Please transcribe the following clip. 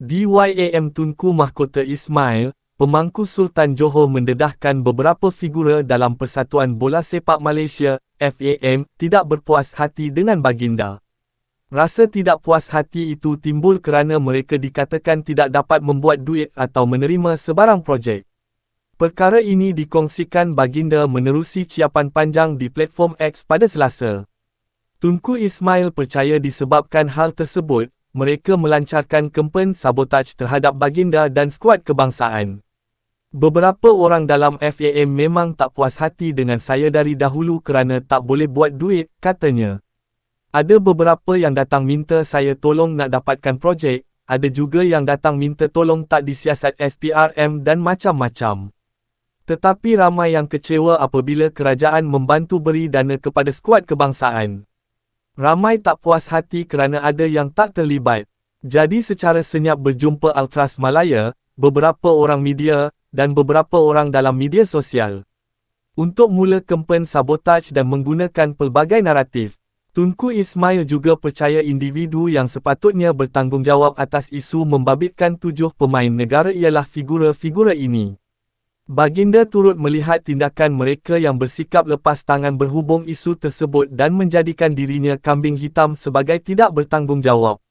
DYAM Tunku Mahkota Ismail, pemangku Sultan Johor mendedahkan beberapa figura dalam Persatuan Bola Sepak Malaysia, FAM, tidak berpuas hati dengan baginda. Rasa tidak puas hati itu timbul kerana mereka dikatakan tidak dapat membuat duit atau menerima sebarang projek. Perkara ini dikongsikan baginda menerusi ciapan panjang di platform X pada Selasa. Tunku Ismail percaya disebabkan hal tersebut, mereka melancarkan kempen sabotaj terhadap baginda dan skuad kebangsaan. Beberapa orang dalam FAM memang tak puas hati dengan saya dari dahulu kerana tak boleh buat duit, katanya. Ada beberapa yang datang minta saya tolong nak dapatkan projek, ada juga yang datang minta tolong tak disiasat SPRM dan macam-macam. Tetapi ramai yang kecewa apabila kerajaan membantu beri dana kepada skuad kebangsaan. Ramai tak puas hati kerana ada yang tak terlibat. Jadi secara senyap berjumpa Ultras Malaya, beberapa orang media, dan beberapa orang dalam media sosial. Untuk mula kempen sabotaj dan menggunakan pelbagai naratif. Tunku Ismail juga percaya individu yang sepatutnya bertanggungjawab atas isu membabitkan 7 pemain negara ialah figura-figura ini. Baginda turut melihat tindakan mereka yang bersikap lepas tangan berhubung isu tersebut dan menjadikan dirinya kambing hitam sebagai tidak bertanggungjawab.